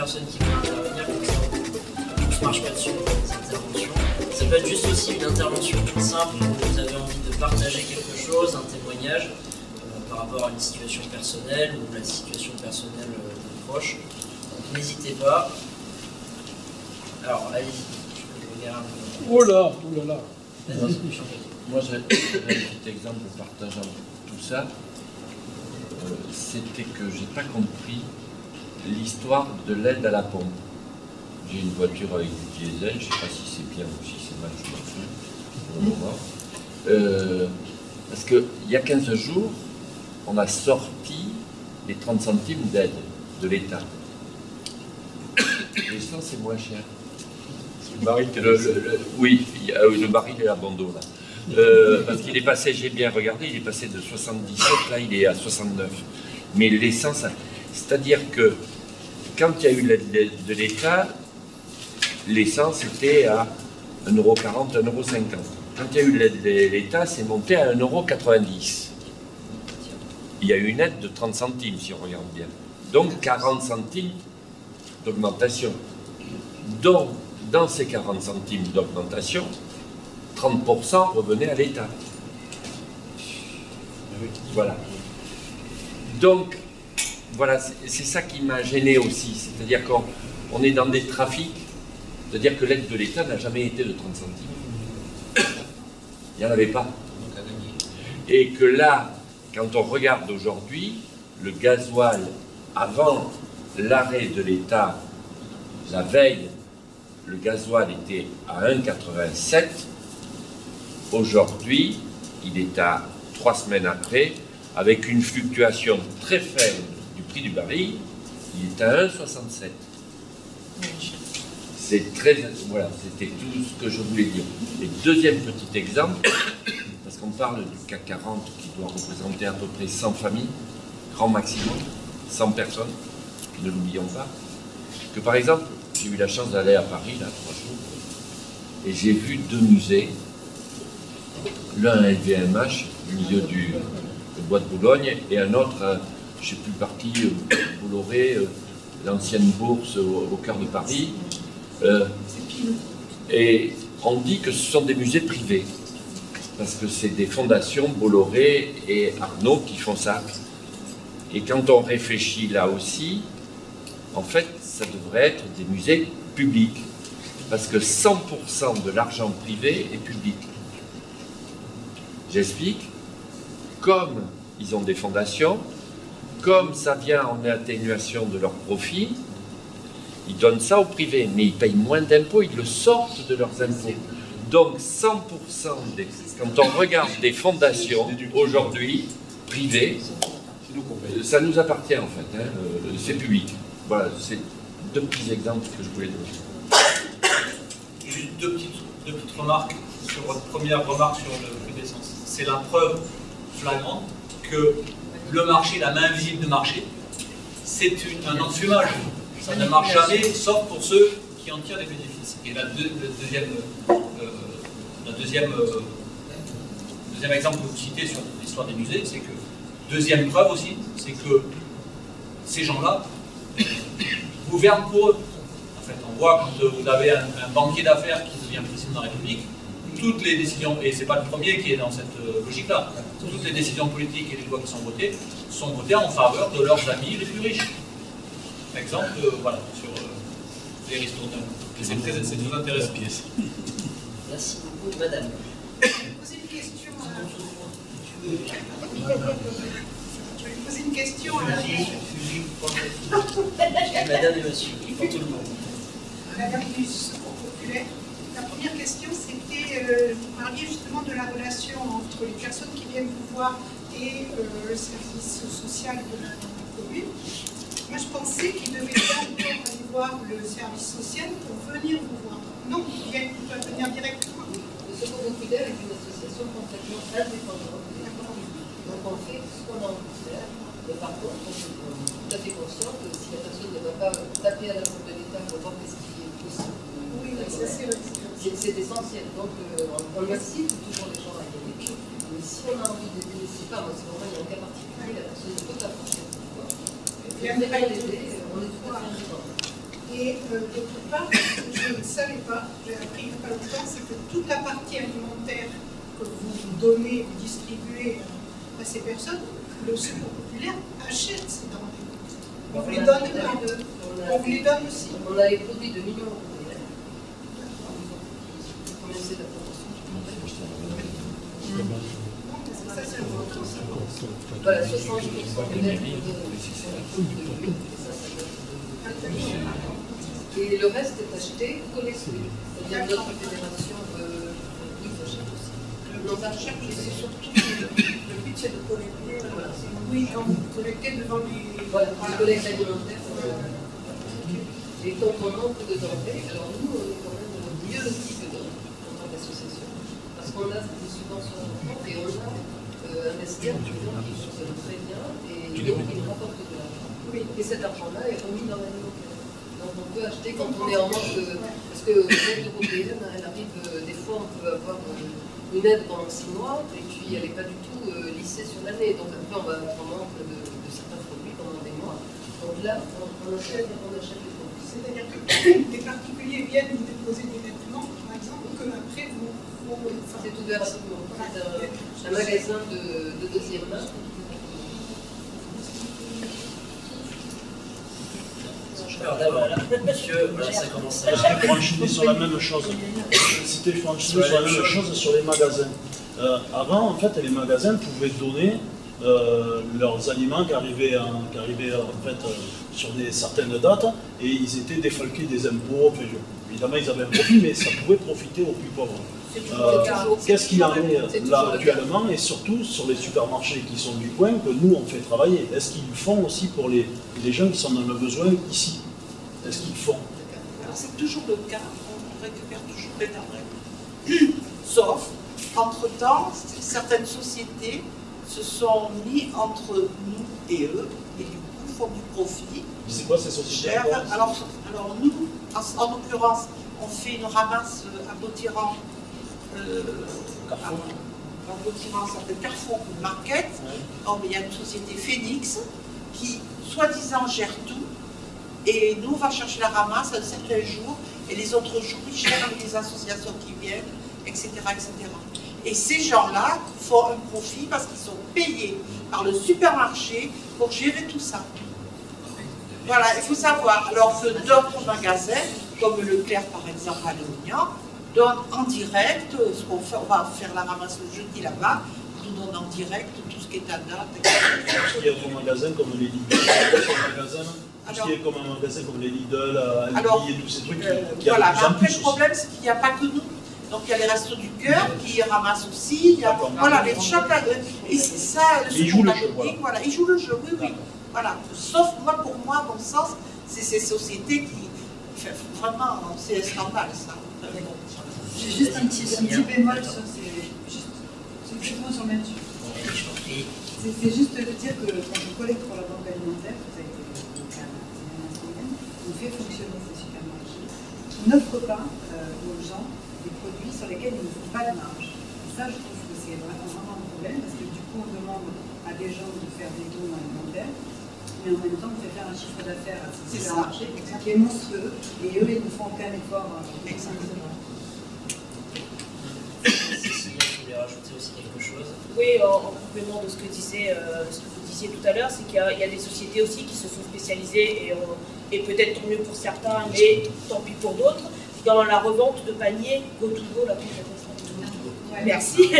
personne qui veut intervenir, comme ça on ne se marche pas dessus pour les interventions. Ça peut être juste aussi une intervention simple où vous avez envie de partager quelque chose, un témoignage par rapport à une situation personnelle ou la situation personnelle d'un proche. Donc n'hésitez pas. Alors allez-y, je regarde. Oh là, oh là là. Moi, j'ai un petit exemple partageant tout ça. C'était que j'ai pas compris l'histoire de l'aide à la pompe. J'ai une voiture avec du diesel, je sais pas si c'est bien ou si c'est mal, je m'en fous pour le moment. Parce qu'il y a 15 jours, on a sorti les 30 centimes d'aide de l'État. L'essence c'est moins cher. Le baril oui, le baril est à bandeau là. Parce qu'il est passé, j'ai bien regardé, il est passé de 77, là il est à 69. Mais l'essence, c'est-à-dire que quand il y a eu l'aide de l'État, l'essence était à 1,40 €, 1,50 €. Quand il y a eu l'aide de l'État, c'est monté à 1,90 €. Il y a eu une aide de 30 centimes, si on regarde bien. Donc 40 centimes d'augmentation. Donc, dans ces 40 centimes d'augmentation, 30% revenait à l'État. Voilà. Donc, voilà, c'est ça qui m'a gêné aussi. C'est-à-dire qu'on est dans des trafics, c'est-à-dire que l'aide de l'État n'a jamais été de 30 centimes. Il n'y en avait pas. Et que là, quand on regarde aujourd'hui, le gasoil, avant l'arrêt de l'État, la veille, le gasoil était à 1,87. Aujourd'hui, il est à 3 semaines après, avec une fluctuation très faible du prix du baril, il est à 1,67. C'est très... Voilà, c'était tout ce que je voulais dire. Et deuxième petit exemple, parce qu'on parle du CAC 40 qui doit représenter à peu près 100 familles, grand maximum, 100 personnes, ne l'oublions pas, que par exemple, j'ai eu la chance d'aller à Paris, là, 3 jours, et j'ai vu 2 musées, l'un à LVMH, au milieu du bois de Boulogne, et un autre, je ne sais plus parti, Bolloré, l'ancienne bourse au cœur de Paris. Et on dit que ce sont des musées privés, parce que c'est des fondations Bolloré et Arnault qui font ça. Et quand on réfléchit là aussi, en fait, ça devrait être des musées publics, parce que 100% de l'argent privé est public. J'explique, comme ils ont des fondations, comme ça vient en atténuation de leurs profits, ils donnent ça au privé, mais ils payent moins d'impôts, ils le sortent de leurs impôts. Donc 100% des... Quand on regarde des fondations, aujourd'hui, privées, ça nous appartient en fait, hein, c'est public. Voilà, c'est 2 petits exemples que je voulais donner. Juste deux petites remarques sur votre première remarque sur le prix d'essence. C'est la preuve flagrante que le marché, la main invisible du marché, c'est un enfumage. Ça ne marche jamais, sauf pour ceux qui en tirent les bénéfices. Et deuxième exemple que vous citez sur l'histoire des musées, c'est que, deuxième preuve aussi, c'est que ces gens-là gouvernent pour eux. En fait, on voit quand vous avez un banquier d'affaires qui devient président de la République, toutes les décisions, et ce n'est pas le premier qui est dans cette logique-là, toutes les décisions politiques et les lois qui sont votées en faveur de leurs amis les plus riches. Exemple, voilà, sur les ristournes. C'est très intéressant. Merci beaucoup, madame. Je vais poser une question Je vais poser une question à Madame et monsieur, pour tout le monde. Madame du Secours Populaire. La première question, c'était, vous parliez justement de la relation entre les personnes qui viennent vous voir et le service social de la commune. Moi, je pensais qu'ils devaient d'abord aller voir le service social pour venir vous voir. Non, ils peuvent venir directement. Le Secours Populaire est une association complètement indépendante. Donc on fait ce qu'on a envie de faire. Mais par contre, on est tout à fait conscient que si la personne ne va pas taper à la porte de l'État pour voir ce qui est possible, Oui, ça c'est c'est essentiel. Donc on incite toujours les gens à y aller. Mais si on a envie d'aider, je ne sais pas, moi, si vraiment il y a un cas particulier, la personne ne peut pas franchir le pouvoir. On est tout à fait indépendant. Et d'autre part, ce que je ne savais pas, j'ai appris il n'y a pas longtemps, c'est que toute la partie alimentaire que vous donnez, vous distribuez à ces personnes, le Secours populaire achète ces denrées. On vous les donne on vous les donne aussi. On a les produits de millions européens. On essaie de la promotion. Ça, c'est important. Voilà, 70% de l'aide et le reste est acheté, collecté. C'est-à-dire notre fédération, ils achètent aussi. Nos achats, c'est surtout le but, c'est de collecter. Oui, quand vous collectez devant les. Voilà, les collectes alimentaires. Et quand on manque de denrées, alors nous, on est quand même mieux lotis que d'autres en tant qu'association. Parce qu'on a des subventions importantes et on a un vestiaire qui fonctionne très bien et donc il rapporte de l'argent. Et cet argent-là est remis dans l'alimentaire. Donc on peut acheter quand on est en manque de. Parce que l'aide européenne, elle arrive, des fois on peut avoir une aide pendant 6 mois et puis elle n'est pas du tout lissée sur l'année. Donc après on va être en manque de certains produits pendant des mois. Donc là, on achète les produits. C'est-à-dire que des particuliers viennent vous déposer des vêtements, par exemple, que après vous. C'est ouvert à tout le monde. C'est un magasin de deuxième main. Alors d'abord, monsieur, voilà, ça commence à... C'était franchement sur la même chose. C'était franchement sur la même chose sur les magasins. Avant, en fait, les magasins pouvaient donner leurs aliments qui arrivaient en fait, sur certaines dates et ils étaient défalqués des impôts. Enfin, évidemment, ils avaient un profit, mais ça pouvait profiter aux plus pauvres. Qu'est-ce qu'il en est là actuellement et surtout sur les supermarchés qui sont du coin que nous on fait travailler? Est-ce qu'ils font aussi pour les gens qui sont dans le besoin ici? Est-ce qu'ils font? Alors c'est toujours le cas, on récupère toujours les denrées. Sauf, entre-temps, certaines sociétés se sont mis entre nous et eux et du coup font du profit. C'est quoi ces sociétés? Alors nous, en l'occurrence, on fait une ramasse à Beautiran. En Beautiran, ça s'appelle Carrefour Market. Oh, mais il y a une société Phoenix qui, soi-disant, gère tout. Et nous, on va chercher la ramasse un certain jour. Et les autres jours, ils gèrent avec les associations qui viennent, etc. etc. Et ces gens-là font un profit parce qu'ils sont payés par le supermarché pour gérer tout ça. Voilà, il faut savoir. Alors que d'autres magasins, comme Leclerc par exemple à Léognan, donnent en direct ce qu'on fait. On va faire la ramasse le jeudi là-bas, ils nous donnent en direct tout ce qui est à date. Tout ce qui est comme un magasin comme les Lidl, tout ce qui est comme un magasin comme les Lidl, Aldi et tous ces trucs. Voilà, après le problème c'est qu'il n'y a pas que nous. Donc il y a les restos du cœur qui ramassent aussi. Il y a, voilà, les shops. Et c'est ça, ils jouent le jeu. Voilà, ils jouent le jeu, oui, oui. Voilà. Sauf moi, pour moi, à mon sens, c'est ces sociétés qui. Vraiment, c'est un scandale ça. J'ai juste un petit bémol sur c'est exactement sur le même sujet. C'est juste de dire que quand on collecte pour la banque alimentaire, ça a été le cas on fait fonctionner ces supermarchés. On n'offre pas aux gens des produits sur lesquels ils ne font pas de marge. Et ça, je trouve que c'est vraiment un problème parce que du coup, on demande à des gens de faire des dons alimentaires. Mais en même temps, on fait faire un chiffre d'affaires à ces supermarchés qui est monstrueux. Et eux, ils ne font aucun effort. Exactement. Je voulais rajouter aussi quelque chose. Oui, en complément de ce que vous disiez tout à l'heure, c'est qu'il y a des sociétés aussi qui se sont spécialisées, et peut-être tant mieux pour certains, mais tant pis pour d'autres, dans la revente de paniers go-to-go, la merci,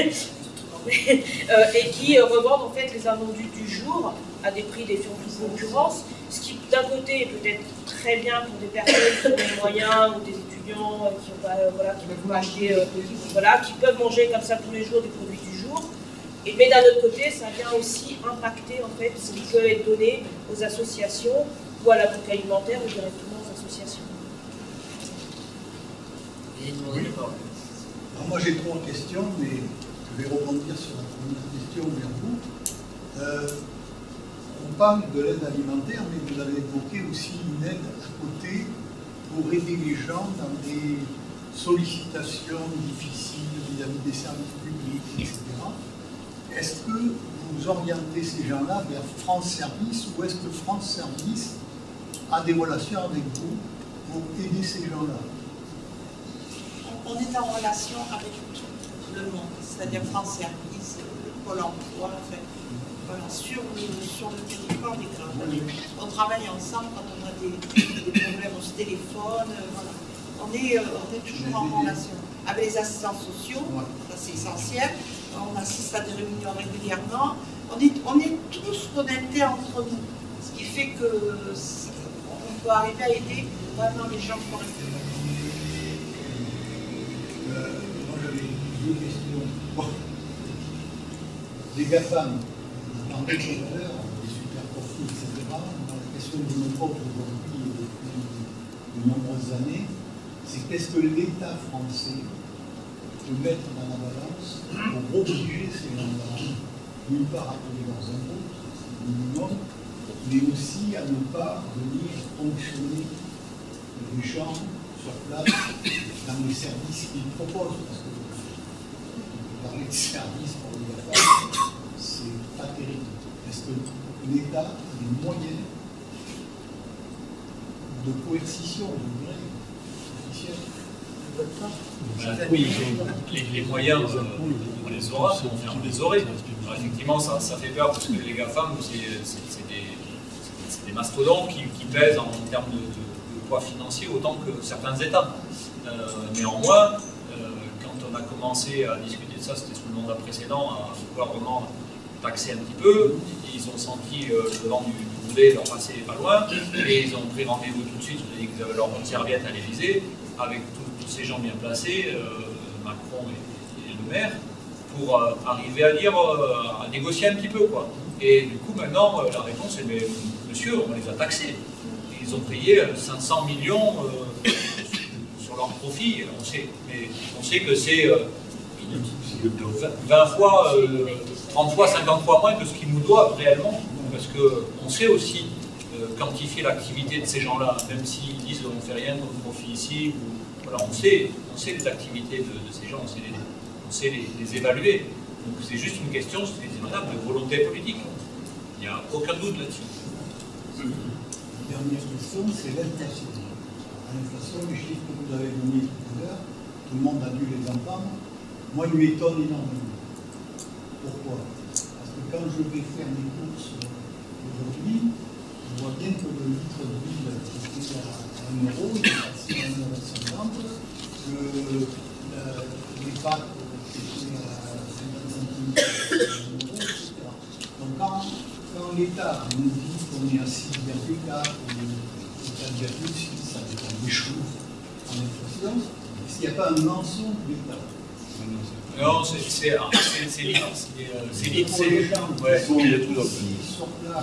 et qui revendent en fait les invendus du jour à des prix défiant toute concurrence, ce qui d'un côté est peut-être très bien pour des personnes qui ont des moyens ou des étudiants qui ont pas, qui peuvent acheter, qui peuvent manger comme ça tous les jours des produits du jour. Mais d'un autre côté, ça vient aussi impacter en fait ce qui peut être donné aux associations ou à la banque alimentaire ou directement aux associations. Oui. Alors moi j'ai 3 questions, mais je vais rebondir sur la première question vers vous. On parle de l'aide alimentaire, mais vous avez évoqué aussi une aide à côté pour aider les gens dans des sollicitations difficiles vis-à-vis des services publics, etc. Est-ce que vous orientez ces gens-là vers France Service ou est-ce que France Service a des relations avec vous pour aider ces gens-là? On est en relation avec tout le monde, c'est-à-dire France Service, Pôle emploi, enfin, voilà, sur le territoire des Grandes. On travaille ensemble quand on a des problèmes au téléphone, voilà. On est toujours en relation avec les assistants sociaux, ça c'est essentiel. On assiste à des réunions régulièrement. On est tous connectés entre nous, ce qui fait que on peut arriver à aider vraiment les gens correctement. Moi j'avais deux questions. Bon. Les GAFAM, on parlait tout à l'heure, les super profits, etc. La question que je me pose aujourd'hui depuis de nombreuses années, c'est qu'est-ce que l'État français peut mettre dans la balance pour obliger ces gens-là, d'une part à payer leurs impôts, c'est le minimum, mais aussi à ne pas venir fonctionner les gens sur place dans les services qu'ils proposent. Parce que parler de services pour les affaires, c'est pas terrible. Est-ce que l'État a des moyens de coercition, de grève officielle? Oui, les moyens, on les aura, on les aurait. Alors, effectivement, ça fait peur parce que les GAFAM, c'est des mastodontes qui pèsent en termes de poids financier autant que certains États. Néanmoins, quand on a commencé à discuter de ça, c'était sous le mandat précédent, à pouvoir vraiment taxer un petit peu, ils ont senti le vent du boulet leur passer pas loin, et ils ont pris rendez-vous tout de suite, ils ont dit qu'ils avaient leur bonne serviette à l'Élysée, avec tous ces gens bien placés, Macron et le maire, pour arriver à dire, à négocier un petit peu, quoi. Et du coup, maintenant, la réponse est, mais monsieur, on les a taxés. Ils ont payé 500 millions sur leur profit. On sait que c'est 20 fois, 30 fois, 50 fois moins que ce qu'ils nous doivent réellement. Parce qu'on sait aussi quantifier l'activité de ces gens-là, même s'ils disent on ne fait rien comme profit ici. Voilà, on sait les activités de ces gens, on sait les évaluer. Donc c'est juste une question, madame, de volonté politique. Il n'y a aucun doute là-dessus. La dernière question, c'est l'inflation. L'inflation, les chiffres que vous avez donnés tout à l'heure, tout le monde a dû les entendre. Moi, il m'étonne énormément. Pourquoi? Parce que quand je vais faire mes courses aujourd'hui, je vois bien que le litre d'huile était à 1 euro, il est passé à 1,50 €, que les pâtes étaient à 50 centimes d'euros, etc. Donc quand l'État nous dit qu'on est à 6,4 ou 4,6, ça dépend des choses en inflation, est-ce qu'il n'y a pas un mensonge de l'État? Non, c'est l'INSEE. C'est l'INSEE. Ouais, qui sont là,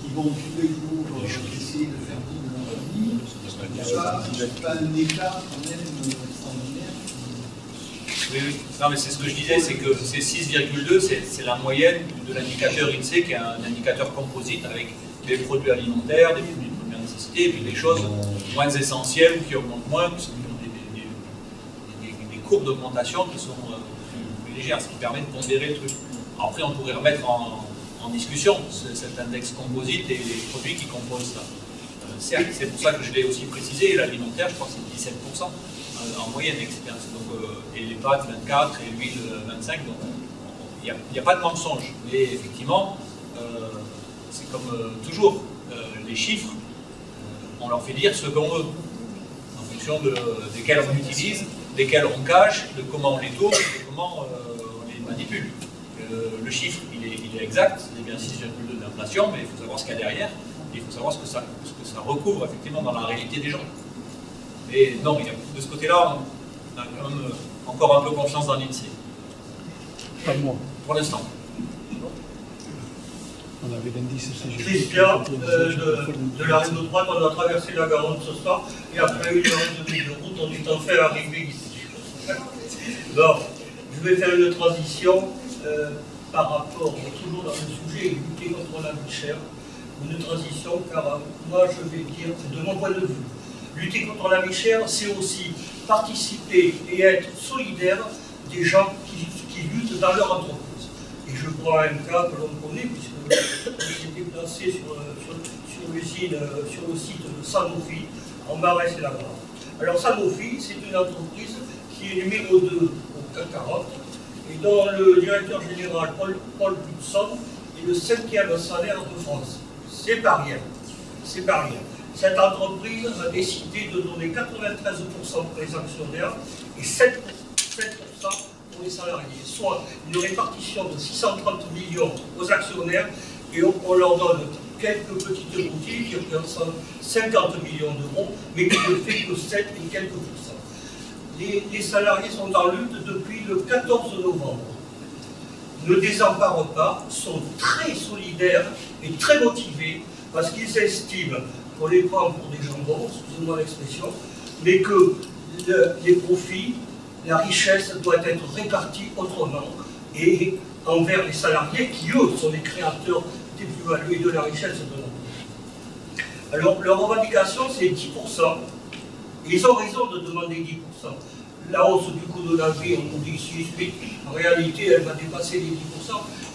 qui vont tous les jours essayer de faire vivre leur vie. Il n'y a pas un État quand même extraordinaire. Oui. Non, mais c'est ce que je disais, c'est que ces 6,2, c'est la moyenne de l'indicateur INSEE, qui est un indicateur composite avec des produits alimentaires, des produits de première nécessité, et puis des choses moins essentielles ou qui augmentent moins, qui ont des courbes d'augmentation qui sont plus légères, ce qui permet de pondérer le truc. Après, on pourrait remettre en discussion cet index composite et les produits qui composent ça. Certes, c'est pour ça que je l'ai aussi précisé, l'alimentaire, je crois que c'est 17% en moyenne, etc. Donc, et les pâtes 24 et l'huile 25, donc il n'y a pas de mensonge. Mais effectivement, c'est comme toujours, les chiffres, on leur fait dire ce qu'on veut, en fonction desquels on utilise, desquels on cache, de comment on les tourne, de comment on les manipule. Le chiffre, il est exact, c'est bien 6,2 d'inflation, mais il faut savoir ce qu'il y a derrière, et il faut savoir ce que ça recouvre effectivement dans la réalité des gens. Et non, de ce côté-là, on a quand même encore un peu confiance dans l'INSEE. Pas moi. Pour l'instant. On avait l'indice CGP. Christian, de la Reine de droite, on a traversé la Garonne ce soir, et après 1 heure et demie de route, on est enfin arrivé ici. Bon, je vais faire une transition par rapport, toujours dans le sujet, lutter contre la vie chère. Une transition, car moi je vais dire, de mon point de vue, lutter contre la vie chère, c'est aussi participer et être solidaire des gens qui luttent dans leur entreprise. Et je prends un cas que l'on connaît, puisque on s'est déplacé sur l'usine, sur le site de Sanofi, Ambarès et Lagarde. Alors Sanofi, c'est une entreprise qui est numéro 2 au CAC 40 et dont le directeur général Paul Hudson est le 5e salaire de France. C'est pas rien. C'est pas rien. Cette entreprise a décidé de donner 93% pour les actionnaires et 7% pour les salariés, soit une répartition de 630 millions aux actionnaires et on leur donne quelques petites boutiques qui représentent 50 millions d'euros, mais qui ne fait que 7 et quelques pourcents. Les salariés sont en lutte depuis le 14 novembre. Ne désemparent pas, sont très solidaires et très motivés parce qu'ils estiment qu'on les prend pour des jambons, excusez-moi l'expression, mais que les profits, la richesse doit être répartie autrement et envers les salariés qui, eux, sont les créateurs des plus-values et de la richesse de l'entreprise. Alors, leur revendication, c'est 10%. Et ils ont raison de demander 10%. La hausse du coût de la vie, on nous dit 6, 8. En réalité, elle va dépasser les 10%.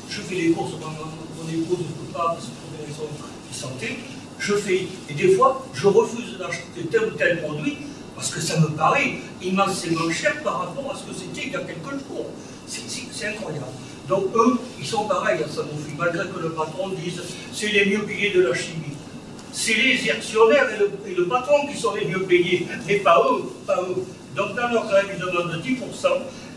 Je fais les courses, mon épouse ne peut pas, parce que pour des raisons de santé. Je fais, et des fois, je refuse d'acheter tel ou tel produit parce que ça me paraît immensément cher par rapport à ce que c'était il y a quelques jours. C'est incroyable. Donc eux, ils sont pareils à Sanofi, malgré que le patron dise c'est les mieux payés de la chimie. C'est les actionnaires et le patron qui sont les mieux payés, mais pas eux, pas eux. Donc dans leur grève, ils demandent 10%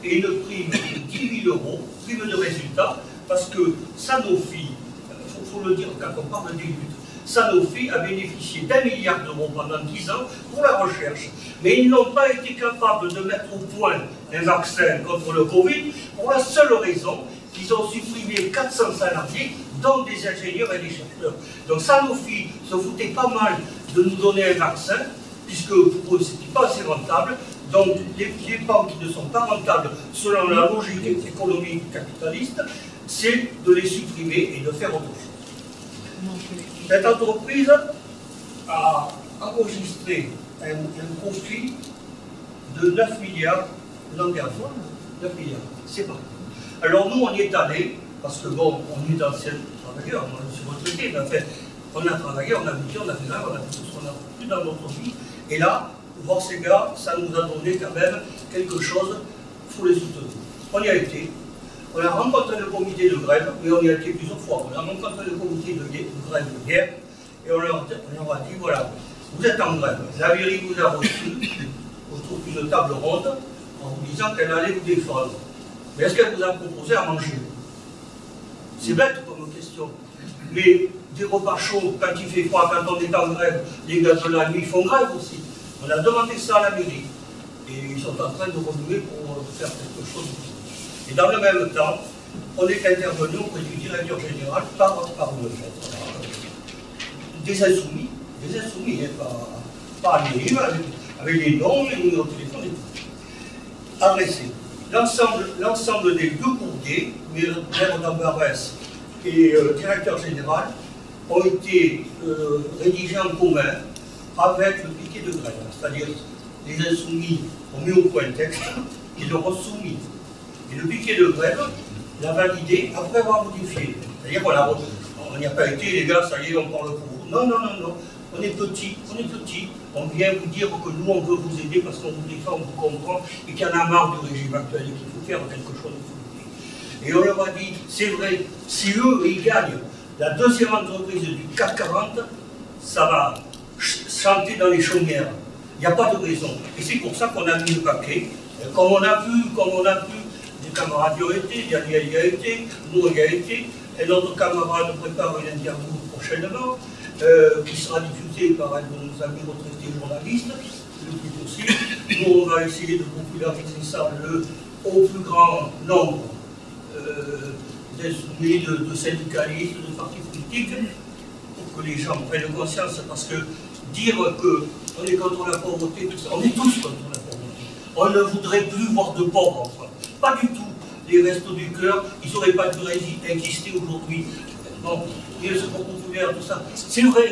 et une prime de 10 000 €, prime de résultat, parce que Sanofi, il faut le dire quand on parle des luttes, Sanofi a bénéficié d'1 milliard d'euros pendant 10 ans pour la recherche. Mais ils n'ont pas été capables de mettre au point un vaccin contre le Covid pour la seule raison qu'ils ont supprimé 400 salariés, dont des ingénieurs et des chercheurs. Donc Sanofi se foutait pas mal de nous donner un vaccin, puisque pour eux, ce n'était pas assez rentable. Donc les banques qui ne sont pas rentables, selon la logique économique capitaliste, c'est de les supprimer et de faire autre chose. Cette entreprise a enregistré un profit de 9 milliards l'an dernier. 9 milliards, c'est pas. Alors nous, on y est allé, parce que bon, on est d'anciens travailleurs, moi je suis retraité, mais en fait, on a travaillé, on a habité, on a fait là, on a fait tout ce qu'on a fait dans notre vie. Et là, voir ces gars, ça nous a donné quand même quelque chose, il faut les soutenir. On y a été. On a rencontré le comité de grève, mais on y a été plusieurs fois. On a rencontré le comité de grève de guerre, et on leur a dit, voilà, vous êtes en grève. La mairie vous a reçu autour d'une table ronde, en vous disant qu'elle allait vous défendre. Mais est-ce qu'elle vous a proposé à manger? C'est bête comme question. Mais des repas chauds, quand il fait froid, quand on est en grève, les gars de la nuit font grève aussi. On a demandé ça à la mairie. Et ils sont en train de renouer pour faire quelque chose. Et dans le même temps, on est intervenu auprès du directeur général par le fait. Des insoumis, pas anonymes, avec les noms, les numéros de téléphone et tout. Adressé. L'ensemble des deux courriers, maire d'Ambarès et directeur général, ont été rédigés en commun avec le piquet de grève. C'est-à-dire, les insoumis ont mis au point le texte, ils l'ont soumis. Et le piquet de grève l'a validé après avoir modifié. C'est-à-dire on n'y a pas été, les gars, ça y est, on parle pour vous. Non, on est petit, on vient vous dire que nous, on veut vous aider parce qu'on vous défend, on vous comprend, et qu'il y en a marre du régime actuel et qu'il faut faire quelque chose de. Et on leur a dit, c'est vrai, si eux, ils gagnent la deuxième entreprise du CAC 40, ça va chanter dans les chaumières. Il n'y a pas de raison. Et c'est pour ça qu'on a mis le paquet. Comme on a pu, des camarades y ont été, Daniel y a été, nous on y a été, et notre camarade prépare une interview prochainement, qui sera diffusée par un de nos amis retraités journalistes, le plus possible. Nous, on va essayer de populariser ça au plus grand nombre de syndicalistes, de partis politiques, pour que les gens prennent conscience, parce que dire qu'on est contre la pauvreté, on est tous contre la pauvreté. On ne voudrait plus voir de pauvres en France. Pas du tout. Les restos du cœur, ils n'auraient pas dû exister aujourd'hui. Bon, les secours populaires, tout ça. C'est vrai.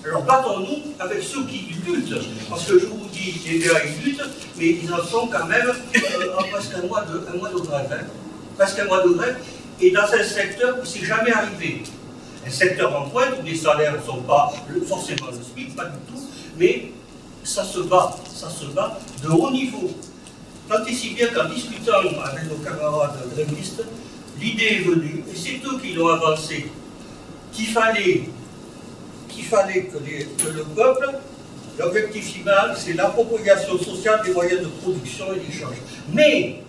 Alors battons-nous avec ceux qui luttent. Parce que je vous dis, les gars, ils luttent, mais ils en sont quand même en presque un mois de grève. Hein. Presque un mois de grève. Et dans un secteur qui ne s'est jamais arrivé. Un secteur en pointe où les salaires ne sont pas forcément le SMIC, pas du tout, mais ça se bat de haut niveau. Tant et si bien qu'en discutant avec nos camarades grévistes, l'idée est venue, et c'est eux qui l'ont avancé, qu'il fallait que le peuple, l'objectif final, c'est l'appropriation sociale des moyens de production et d'échange. Mais,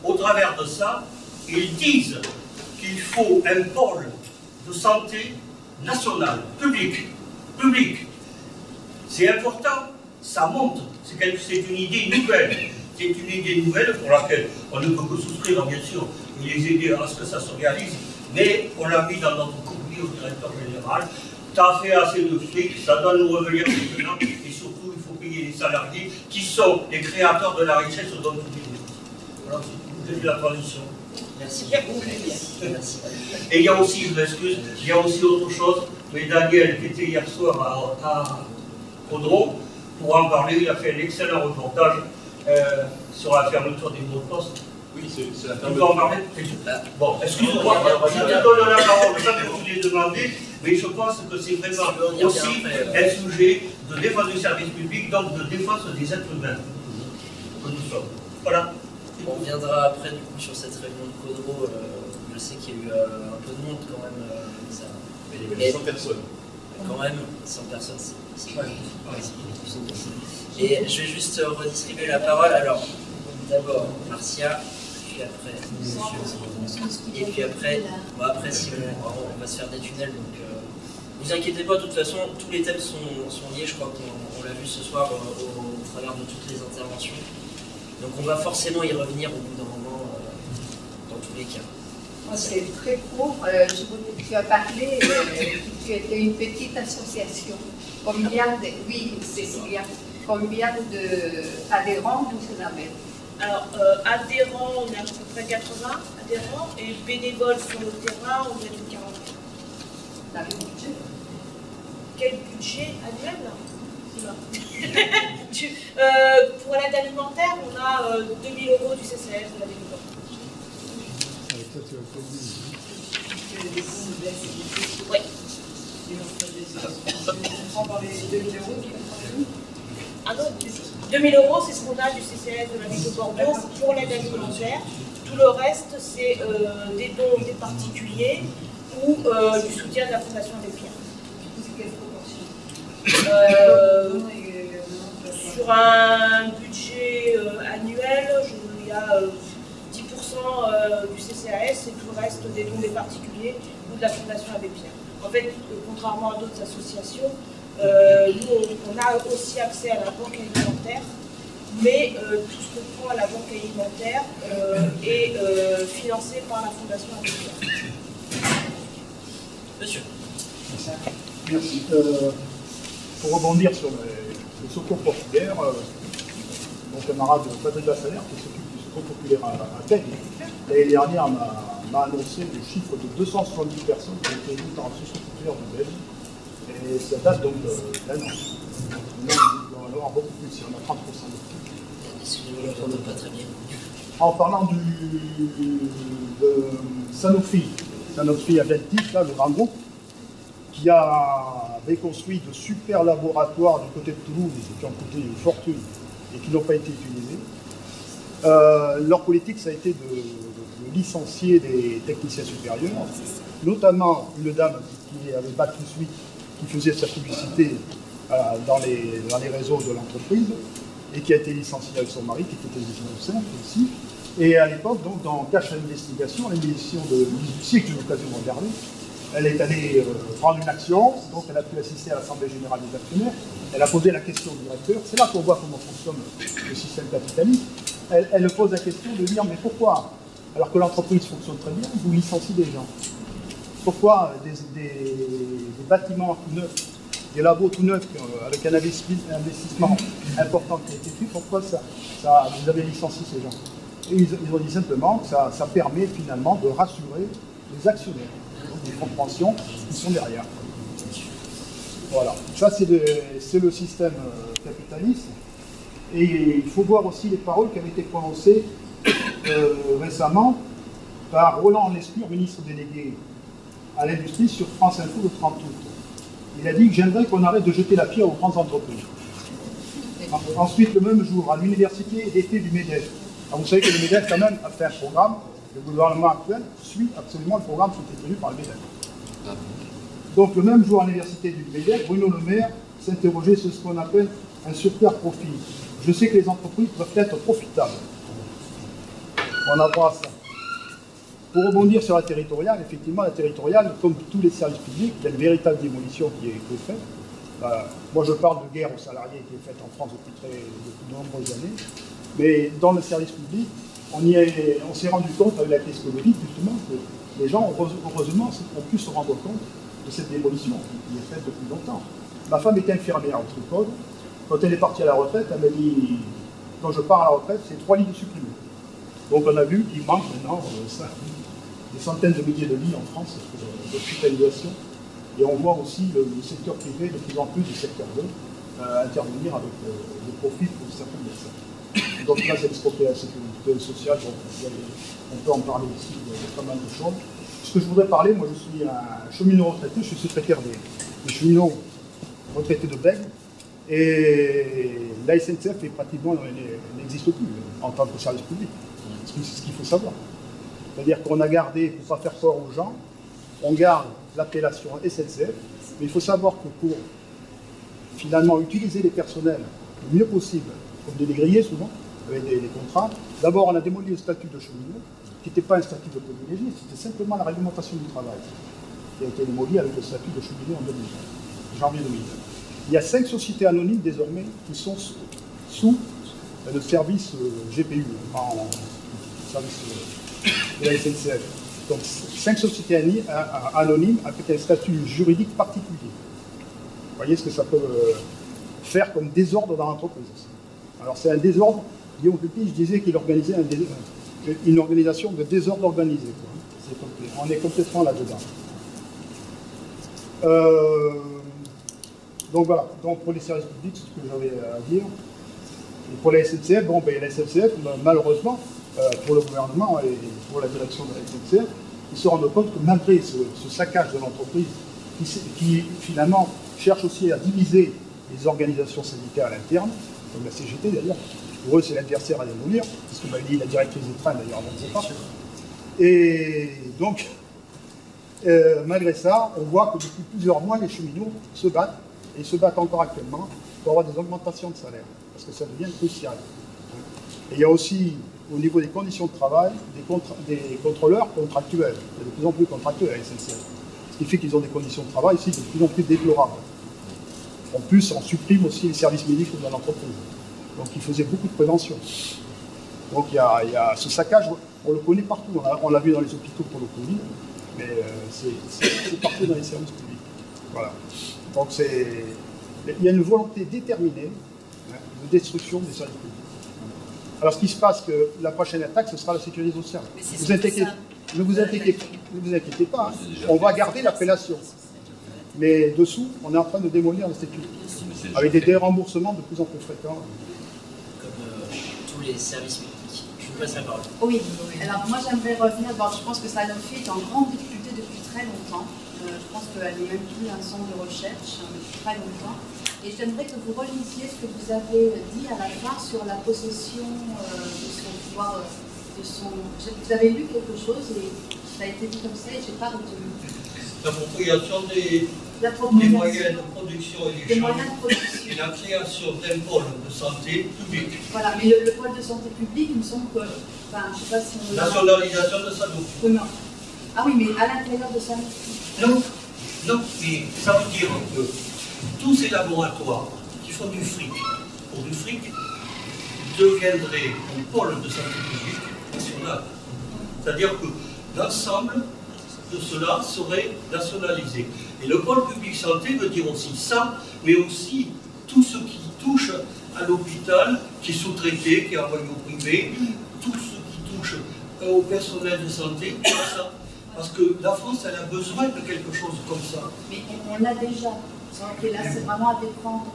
au travers de ça, ils disent qu'il faut un pôle de santé national, public. C'est important, ça monte, c'est une idée nouvelle. C'est une idée nouvelle pour laquelle on ne peut que souscrire, bien sûr, et les aider à ce que ça se réalise, mais on l'a mis dans notre courrier au directeur général. Ça a fait assez de fric, ça doit nous revenir maintenant, et surtout, il faut payer les salariés qui sont les créateurs de la richesse dans tous les pays. Voilà, c'est la transition. Merci. Merci. Et il y a aussi, je m'excuse, il y a aussi autre chose, mais Daniel, qui était hier soir à Caudron, pour en parler, il a fait un excellent reportage sur la fermeture des mots de poste. Oui, c'est la fermeture. Tu peux en parler? Bon, excuse-moi, je te donne la parole, ça que je voulais demander, mais je pense que c'est vraiment aussi un sujet de défense du service public, donc de défense des êtres humains que nous sommes. Voilà. On reviendra après du coup sur cette réunion de Caudron. Je sais qu'il y a eu un peu de monde quand même. Mais il y avait 100 personnes. Quand même, 100 personnes, c'est pas Et je vais juste redistribuer la parole. Alors, d'abord Marcia, puis après Monsieur, et puis après, si on va se faire des tunnels. Donc, ne vous inquiétez pas, de toute façon, tous les thèmes sont liés. Je crois qu'on l'a vu ce soir au travers de toutes les interventions. Donc on va forcément y revenir au bout d'un moment, dans tous les cas. C'est très court. Tu as parlé que tu étais une petite association. Combien d'adhérents vous en avez? Alors, adhérents, on a à peu près 80 adhérents, et bénévoles sur le terrain, on est une quarantaine. Dans le budget? Quel budget annuel? Pour l'aide alimentaire, on a 2 000 € du CCS de la Ville. Oui. On prend les 2 000 € qui vont Ah non, 2 000 €, c'est ce qu'on a du CCS de la Ville de Bordeaux pour l'aide alimentaire. Tout le reste, c'est des dons des particuliers ou du soutien de la Fondation Abbé Pierre. C'est quelle proportion? Sur un budget annuel, il y a 10% du CCAS et tout le reste des dons des particuliers ou de la Fondation Abbé Pierre. En fait, contrairement à d'autres associations, nous on a aussi accès à la banque alimentaire, mais tout ce qu'on prend à la banque alimentaire est financé par la Fondation Abbé Pierre. Monsieur. Merci. Pour rebondir sur le secours populaire, mon camarade Patrick Lassalère, qui s'occupe du secours populaire à Peg, l'année dernière m'a annoncé le chiffre de 270 personnes qui ont été élues par le secours populaire de Belge. Et ça date donc d'un an. Il doit y en avoir beaucoup plus, il y en a 30% de plus. Excusez-moi, je ne pas très bien. En parlant de Sanofi Aventis, là, le grand groupe, qui avait construit de super laboratoires du côté de Toulouse qui ont coûté une fortune et qui n'ont pas été utilisés. Leur politique, ça a été de licencier des techniciens supérieurs, notamment une dame qui avait Bac plus 8, qui faisait sa publicité dans les réseaux de l'entreprise et qui a été licenciée avec son mari, qui était technicien au centre aussi. Et à l'époque, donc, dans Cache à l'investigation, l'émission de 18 que j'ai eu l'occasion de regarder, elle est allée prendre une action, donc elle a pu assister à l'Assemblée Générale des Actionnaires, elle a posé la question au directeur, c'est là qu'on voit comment fonctionne le système capitaliste, elle pose la question de dire, mais pourquoi, alors que l'entreprise fonctionne très bien, vous licenciez des gens? Pourquoi des bâtiments tout neufs, des labos tout neufs, avec un investissement important qui a été fait, pourquoi vous avez licencié ces gens? Et ils ont dit simplement que ça permet finalement de rassurer les actionnaires. Des fonds de pension qui sont derrière. Voilà, ça c'est le système capitaliste. Et il faut voir aussi les paroles qui avaient été prononcées récemment par Roland Lescure, ministre délégué à l'industrie, sur France Info le 30 août. Il a dit que j'aimerais qu'on arrête de jeter la pierre aux grandes entreprises. Ensuite, le même jour, à l'université d'été du MEDEF. Alors, vous savez que le MEDEF, quand même, a fait un programme. Le gouvernement actuel suit absolument le programme qui était prévu par le MEDEF. Donc, le même jour, à l'université du MEDEF, Bruno Le Maire s'interrogeait sur ce qu'on appelle un super profit. Je sais que les entreprises peuvent être profitables. On a droit à ça. Pour rebondir sur la territoriale, effectivement, la territoriale, comme tous les services publics, il y a une véritable démolition qui est faite. Moi, je parle de guerre aux salariés qui est faite en France depuis de nombreuses années. Mais dans le service public, on s'est rendu compte avec la crise Covid, justement, que les gens, heureusement, ont pu se rendre compte de cette démolition qui est faite depuis longtemps. Ma femme était infirmière en Tripode. Quand elle est partie à la retraite, elle m'a dit, quand je pars à la retraite, c'est 3 lits de supprimés. Donc on a vu qu'il manque maintenant des centaines de milliers de lits en France d'hospitalisation. Et on voit aussi le secteur privé, de plus en plus du secteur 2, intervenir avec des profits pour certains médecins. Donc là, c'est l'expropriation à la sécurité sociale, donc on peut en parler ici, il y a pas mal de choses. Ce que je voudrais parler, moi je suis un cheminot retraité, je suis secrétaire des cheminots retraités de Bègles, et la SNCF pratiquement n'existe plus en tant que service public. C'est ce qu'il faut savoir. C'est-à-dire qu'on a gardé, pour ne pas faire peur aux gens, on garde l'appellation SNCF, mais il faut savoir que pour finalement utiliser les personnels le mieux possible, comme des grillés souvent, avec des contrats, d'abord on a démoli le statut de cheminot, qui n'était pas un statut de privilégié, c'était simplement la réglementation du travail, qui a été démoli avec le statut de cheminot en 2020, janvier 2020. Il y a 5 sociétés anonymes désormais qui sont sous le service GPU, en service de la SNCF. Donc 5 sociétés anonymes avec un statut juridique particulier. Vous voyez ce que ça peut faire comme désordre dans l'entreprise. Alors c'est un désordre, Guillaume Pupi, je disais qu'il organisait une organisation de désordre organisé. On est complètement là-dedans. Donc voilà, donc pour les services publics, c'est ce que j'avais à dire. Et pour la SNCF, bon, ben, la SNCF, malheureusement, pour le gouvernement et pour la direction de la SNCF, ils se rendent compte que malgré ce saccage de l'entreprise, qui finalement cherche aussi à diviser les organisations syndicales internes, comme la CGT d'ailleurs, pour eux c'est l'adversaire à démolir, c'est ce que m'a dit la directrice des trains d'ailleurs avant de ses pas. Et donc, malgré ça, on voit que depuis plusieurs mois, les cheminots se battent, et se battent encore actuellement, pour avoir des augmentations de salaire, parce que ça devient crucial. Et il y a aussi, au niveau des conditions de travail, des contrôleurs contractuels. Il y a de plus en plus contractuels à la SNCF. Ce qui fait qu'ils ont des conditions de travail ici de plus en plus déplorables. En plus, on supprime aussi les services médicaux dans l'entreprise. Donc il faisait beaucoup de prévention. Donc il y a ce saccage, on le connaît partout. On l'a vu dans les hôpitaux pour le Covid, mais c'est partout dans les services publics. Voilà. Donc il y a une volonté déterminée de destruction des services publics. Alors ce qui se passe, que la prochaine attaque, ce sera la sécurité sociale. Ne vous inquiétez pas, hein. On va garder l'appellation. Mais dessous, on est en train de démolir l'institut, avec des déremboursements de plus en plus fréquents. Comme tous les services publics. Je vous passe la parole. Oui, alors moi j'aimerais revenir, bon, je pense que Sanofi est en grande difficulté depuis très longtemps. Je pense qu'elle n'est même plus un centre de recherche depuis très longtemps. Et j'aimerais que vous relisiez ce que vous avez dit à la fin sur la possession de son pouvoir, Vous avez lu quelque chose et ça a été dit comme ça et je n'ai pas retenu. L'appropriation des moyens de production et des et la création d'un pôle de santé publique. Voilà, mais le pôle de santé publique, il me semble que, enfin, je ne sais pas si on... Nationalisation de Sanofi. Non. Ah oui, mais à l'intérieur de Sanofi. Non, mais ça veut dire que tous ces laboratoires qui font du fric, pour du fric, deviendraient un pôle de santé publique national. C'est-à-dire que l'ensemble de cela serait nationalisé. Et le pôle public santé veut dire aussi ça, mais aussi tout ce qui touche à l'hôpital, qui est sous-traité, qui est envoyé au privé, tout ce qui touche au personnel de santé, tout ça. Parce que la France, elle a besoin de quelque chose comme ça. Mais on l'a déjà. Et là, c'est vraiment à défendre.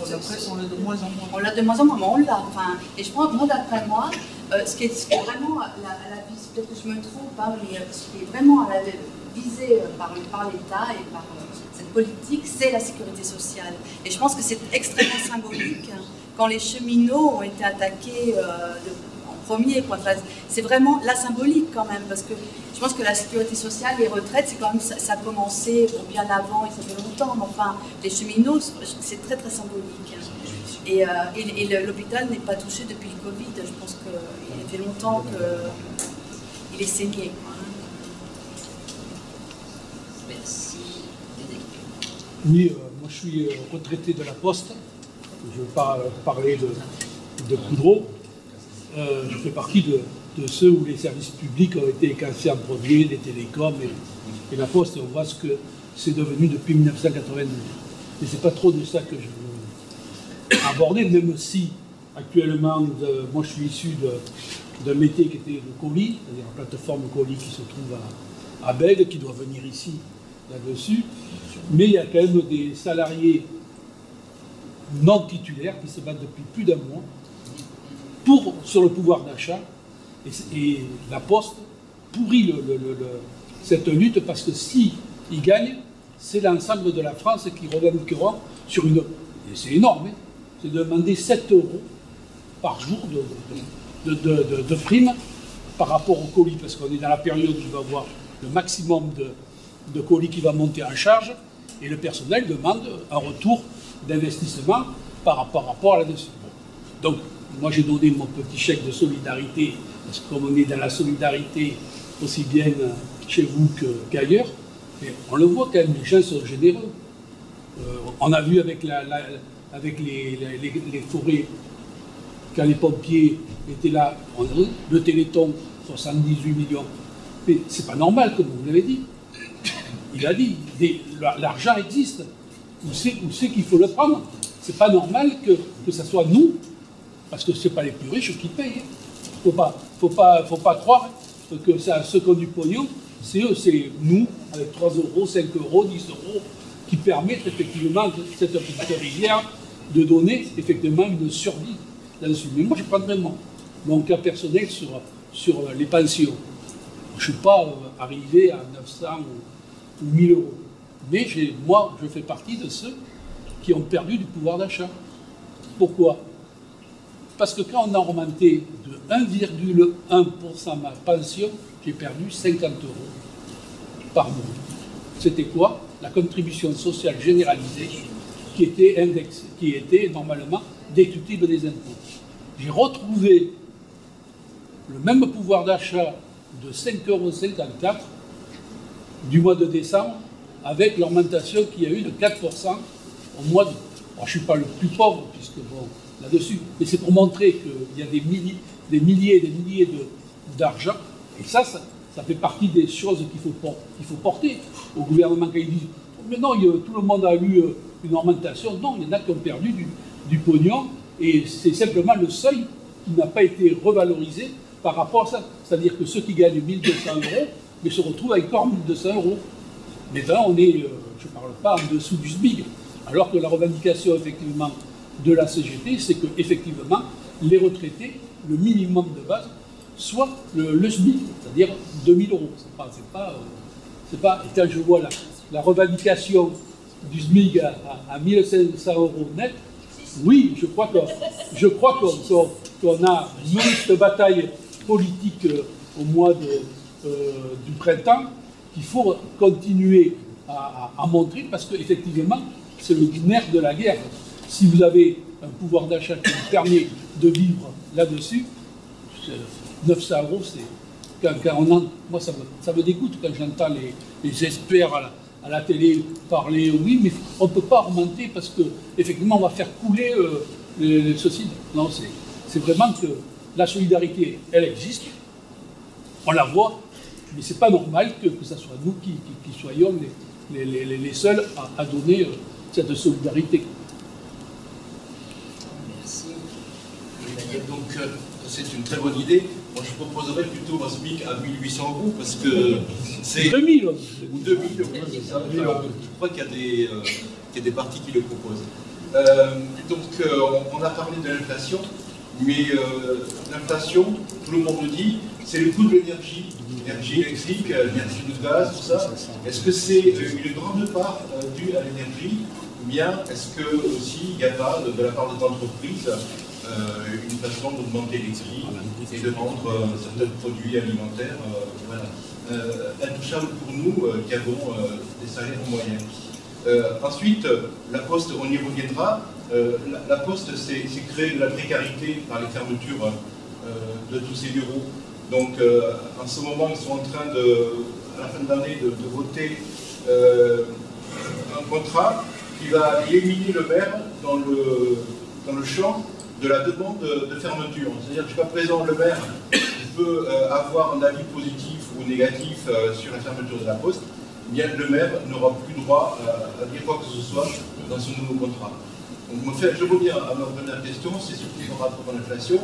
La presse, on l'a de moins en moins. On l'a de moins en moins, mais on l'a. Enfin, et je pense, moi, d'après moi, ce qui est vraiment à la visée, peut-être que je me trompe, hein, mais ce qui est vraiment à la visée par l'État et par Cette politique, c'est la sécurité sociale. Et je pense que c'est extrêmement symbolique quand les cheminots ont été attaqués en premier. Enfin, c'est vraiment la symbolique quand même, parce que je pense que la sécurité sociale, les retraites, c'est quand même, ça a commencé bien avant et ça fait longtemps, mais enfin, les cheminots, c'est très très symbolique. Et l'hôpital n'est pas touché depuis le Covid. Je pense qu'il fait longtemps qu'il est saigné. Merci. Oui, moi je suis retraité de la Poste. Je ne veux pas parler de Coudreau. Je fais partie de ceux où les services publics ont été cassés en premier, les télécoms et la Poste. Et on voit ce que c'est devenu depuis 1992. Mais c'est pas trop de ça que je veux aborder, même si actuellement, moi je suis issu d'un métier qui était le colis, c'est-à-dire la plateforme colis qui se trouve à Bègue, qui doit venir ici, là-dessus. Mais il y a quand même des salariés non titulaires qui se battent depuis plus d'un mois sur le pouvoir d'achat. Et la Poste pourrit cette lutte parce que s'ils gagnent, c'est l'ensemble de la France qui revendiqueront sur une... Et c'est énorme, hein, c'est de demander 7 € par jour de prime par rapport au colis, parce qu'on est dans la période où il va y avoir le maximum de colis qui va monter en charge, et le personnel demande un retour d'investissement par rapport à là-dessus. Donc, moi j'ai donné mon petit chèque de solidarité, parce que comme on est dans la solidarité aussi bien chez vous qu'ailleurs, mais on le voit quand même, les gens sont généreux. On a vu avec les forêts, quand les pompiers étaient là, le Téléthon, 78 millions. Mais c'est pas normal, comme vous l'avez dit. Il a dit, l'argent existe. Où c'est qu'il faut le prendre? C'est pas normal que ça soit nous, parce que c'est pas les plus riches qui payent. Faut pas croire que ceux qui ont du pognon, c'est eux, c'est nous, avec 3 €, 5 €, 10 € qui permettent effectivement cette petite rivière de donner effectivement une survie là-dessus. Mais moi, je prendrais mon cas personnel sur les pensions. Je ne suis pas arrivé à 900 ou 1000 €. Mais moi, je fais partie de ceux qui ont perdu du pouvoir d'achat. Pourquoi? Parce que quand on a augmenté de 1,1% ma pension, j'ai perdu 50 € par mois. C'était quoi? La contribution sociale généralisée qui était indexée, qui était normalement déductible des impôts. J'ai retrouvé le même pouvoir d'achat de 5,54 € du mois de décembre avec l'augmentation qu'il y a eu de 4% au mois de... Alors, je ne suis pas le plus pauvre, puisque bon, là-dessus, mais c'est pour montrer qu'il y a des milliers et des milliers d'argent, et ça fait partie des choses qu'il faut porter au gouvernement quand ils disent « Mais non, tout le monde a eu une augmentation ». Non, il y en a qui ont perdu du pognon, et c'est simplement le seuil qui n'a pas été revalorisé par rapport à ça. C'est-à-dire que ceux qui gagnent 1 200 € mais se retrouvent avec encore 1 200 €. Mais là, on est, je ne parle pas en dessous du SMIC, alors que la revendication effectivement de la CGT, c'est qu'effectivement, les retraités, le minimum de base, soit le SMIC, c'est-à-dire 2000 €. C'est pas, et quand je vois la revendication du SMIC à 1500 € net, oui, je crois qu'on a mené cette bataille politique au mois du printemps, qu'il faut continuer à montrer, parce qu'effectivement, c'est le nerf de la guerre. Si vous avez un pouvoir d'achat qui vous permet de vivre là-dessus, 900 €, moi ça me dégoûte quand j'entends les experts à la télé parler, oui, mais on ne peut pas augmenter parce qu'effectivement on va faire couler les sociétés. Non, c'est vraiment que la solidarité, elle existe, on la voit, mais c'est pas normal que ce soit nous qui soyons les seuls à donner cette solidarité. Merci. Donc, c'est une très bonne idée. Moi, je proposerais plutôt un SMIC à 1800 € parce que c'est... 2000 ou 2000 €, c'est ça. Alors, je crois qu'il y a des partis qui le proposent. Donc, on a parlé de l'inflation. Mais l'inflation, tout le monde le dit, c'est le coût de l'énergie, l'énergie électrique, l'énergie de gaz, tout ça. Est-ce que c'est une grande part due à l'énergie, ou bien est-ce que aussi il n'y a pas de la part des entreprises une façon d'augmenter les prix et de vendre certains produits alimentaires intouchables pour nous qui avons des salaires moyens. Ensuite, la Poste, on y reviendra. La Poste, c'est créer de la précarité par les fermetures de tous ces bureaux. Donc, en ce moment, ils sont en train, à la fin de l'année, de voter un contrat qui va éliminer le maire dans le champ de la demande de fermeture. C'est-à-dire que jusqu'à présent, le maire peut avoir un avis positif ou négatif sur la fermeture de la Poste. Bien, le maire n'aura plus droit à dire quoi que ce soit dans ce nouveau contrat. Donc, je reviens à ma première question, c'est surtout en rapport à l'inflation.